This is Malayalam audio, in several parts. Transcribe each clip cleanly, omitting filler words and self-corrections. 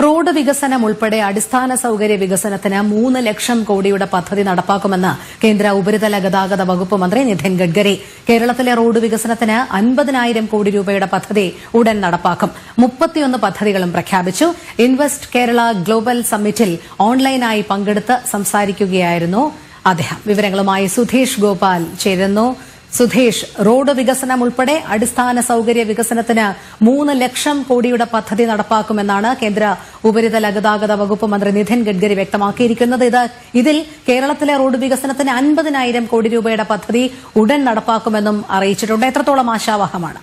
റോഡ് വികസനം ഉൾപ്പെടെ അടിസ്ഥാന സൌകര്യ വികസനത്തിന് 3 ലക്ഷം കോടിയുടെ പദ്ധതി നടപ്പാക്കുമെന്ന് കേന്ദ്ര ഉപരിതല ഗതാഗത വകുപ്പ് മന്ത്രി നിതിൻ ഗഡ്കരി. കേരളത്തിലെ റോഡ് വികസനത്തിന് 50,000 കോടി രൂപയുടെ പദ്ധതി ഉടൻ നടപ്പാക്കും. 31 പദ്ധതികളും പ്രഖ്യാപിച്ചു. ഇൻവെസ്റ്റ് കേരള ഗ്ലോബൽ സമ്മിറ്റിൽ ഓൺലൈനായി പങ്കെടുത്ത് സംസാരിക്കുകയായിരുന്നു അദ്ദേഹം. വിവരങ്ങളുമായി സുധീഷ് ഗോപാൽ ചേരുന്നു. സുധീഷ്, റോഡ് വികസനം ഉൾപ്പെടെ അടിസ്ഥാന സൌകര്യ വികസനത്തിന് 3 ലക്ഷം കോടിയുടെ പദ്ധതി നടപ്പാക്കുമെന്നാണ് കേന്ദ്ര ഉപരിതല ഗതാഗത വകുപ്പ് മന്ത്രി നിതിൻ ഗഡ്കരി വ്യക്തമാക്കിയിരിക്കുന്നത്. ഇതിൽ കേരളത്തിലെ റോഡ് വികസനത്തിന് 50,000 കോടി രൂപയുടെ പദ്ധതി ഉടൻ നടപ്പാക്കുമെന്നും അറിയിച്ചിട്ടുണ്ട്. എത്രത്തോളം ആശാവഹമാണ്?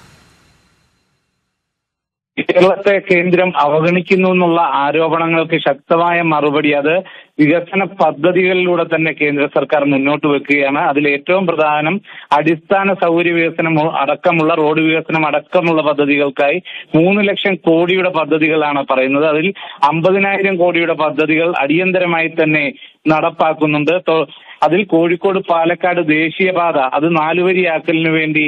കേരളത്തെ കേന്ദ്രം അവഗണിക്കുന്നു എന്നുള്ള ആരോപണങ്ങൾക്ക് ശക്തമായ മറുപടി അത് വികസന പദ്ധതികളിലൂടെ തന്നെ കേന്ദ്ര സർക്കാർ മുന്നോട്ട് വെക്കുകയാണ്. അതിൽ ഏറ്റവും പ്രധാനം അടിസ്ഥാന സൗകര്യ വികസനം അടക്കമുള്ള റോഡ് വികസനം അടക്കമുള്ള പദ്ധതികൾക്കായി 3 ലക്ഷം കോടിയുടെ പദ്ധതികളാണ് പറയുന്നത്. അതിൽ 50,000 കോടിയുടെ പദ്ധതികൾ അടിയന്തരമായി തന്നെ നടപ്പാക്കുന്നുണ്ട്. അതിൽ കോഴിക്കോട് പാലക്കാട് ദേശീയപാത അത് 4 വരിയാക്കലിനു വേണ്ടി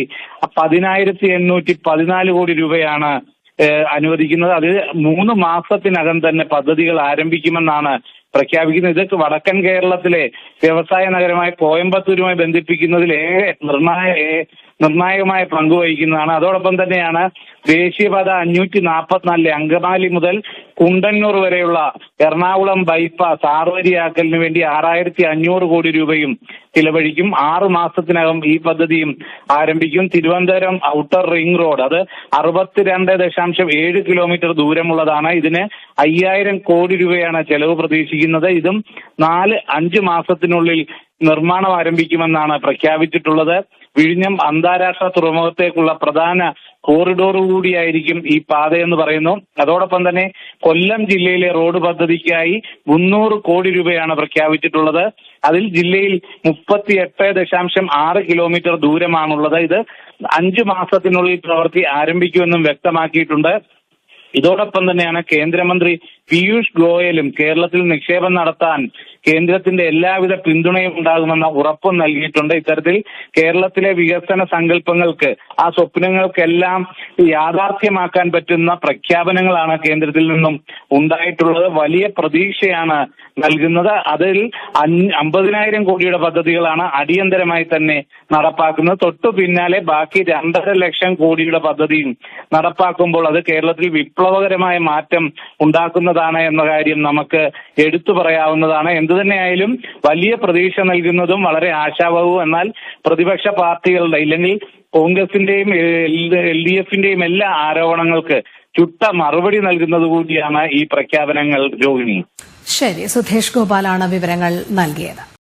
10,814 കോടി രൂപയാണ് അനുവദിക്കുന്നത്. അത് 3 മാസത്തിനകം തന്നെ പദ്ധതികൾ ആരംഭിക്കുമെന്നാണ് പ്രഖ്യാപിക്കുന്നത്. ഇതൊക്കെ വടക്കൻ കേരളത്തിലെ വ്യവസായ നഗരമായ കോയമ്പത്തൂരുമായി ബന്ധിപ്പിക്കുന്നതിൽ നിർണായകമായ പങ്ക് വഹിക്കുന്നതാണ്. അതോടൊപ്പം തന്നെയാണ് ദേശീയപാത 544 അങ്കമാലി മുതൽ കുണ്ടന്നൂർ വരെയുള്ള എറണാകുളം ബൈപ്പാസ് 6 വരിയാക്കലിന് വേണ്ടി 6,500 കോടി രൂപയും ചിലവഴിക്കും. 6 മാസത്തിനകം ഈ പദ്ധതിയും ആരംഭിക്കും. തിരുവനന്തപുരം ഔട്ടർ റിംഗ് റോഡ് അത് 62.7 കിലോമീറ്റർ ദൂരമുള്ളതാണ്. ഇതിന് 5,000 കോടി രൂപയാണ് ചെലവ് പ്രതീക്ഷിക്കുന്നത്. ഇതും 4-5 മാസത്തിനുള്ളിൽ നിർമ്മാണം ആരംഭിക്കുമെന്നാണ് പ്രഖ്യാപിച്ചിട്ടുള്ളത്. വിഴിഞ്ഞം അന്താരാഷ്ട്ര തുറമുഖത്തേക്കുള്ള പ്രധാന കോറിഡോർ കൂടിയായിരിക്കും ഈ പാതയെന്ന് പറയുന്നു. അതോടൊപ്പം തന്നെ കൊല്ലം ജില്ലയിലെ റോഡ് പദ്ധതിക്കായി 300 കോടി രൂപയാണ് പ്രഖ്യാപിച്ചിട്ടുള്ളത്. അതിൽ ജില്ലയിൽ 38.6 കിലോമീറ്റർ ദൂരമാണുള്ളത്. ഇത് 5 മാസത്തിനുള്ളിൽ പ്രവൃത്തി ആരംഭിക്കുമെന്നും വ്യക്തമാക്കിയിട്ടുണ്ട്. ഇതോടൊപ്പം തന്നെയാണ് കേന്ദ്രമന്ത്രി പീയൂഷ് ഗോയലും കേരളത്തിൽ നിക്ഷേപം നടത്താൻ കേന്ദ്രത്തിന്റെ എല്ലാവിധ പിന്തുണയും ഉണ്ടാകുമെന്ന ഉറപ്പും നൽകിയിട്ടുണ്ട്. ഇത്തരത്തിൽ കേരളത്തിലെ വികസന സങ്കല്പങ്ങൾക്ക് ആ സ്വപ്നങ്ങൾക്കെല്ലാം യാഥാർത്ഥ്യമാക്കാൻ പറ്റുന്ന പ്രഖ്യാപനങ്ങളാണ് കേന്ദ്രത്തിൽ നിന്നും ഉണ്ടായിട്ടുള്ളത്. വലിയ പ്രതീക്ഷയാണ് നൽകുന്നത്. അതിൽ 50,000 കോടിയുടെ പദ്ധതികളാണ് അടിയന്തരമായി തന്നെ നടപ്പാക്കുന്നത്. തൊട്ടു പിന്നാലെ ബാക്കി 2.5 ലക്ഷം കോടിയുടെ പദ്ധതിയും നടപ്പാക്കുമ്പോൾ അത് കേരളത്തിൽ വിപ്ലവകരമായ മാറ്റം ഉണ്ടാക്കുന്നതാണ് എന്ന കാര്യം നമുക്ക് എടുത്തു പറയാവുന്നതാണ്. എന്തുതന്നെയായാലും വലിയ പ്രതീക്ഷ നൽകുന്നതും വളരെ ആശാവഹവും എന്നാൽ പ്രതിപക്ഷ പാർട്ടികളുടെ ഇല്ലെങ്കിൽ കോൺഗ്രസിന്റെയും LDFന്റെയും എല്ലാ ആരോപണങ്ങൾക്ക് ചുട്ട മറുപടി നൽകുന്നത് കൂടിയാണ് ഈ പ്രഖ്യാപനങ്ങൾ. രോഹിണി. ശരി, സുധീഷ് ഗോപാലാണ് വിവരങ്ങൾ നൽകിയത്.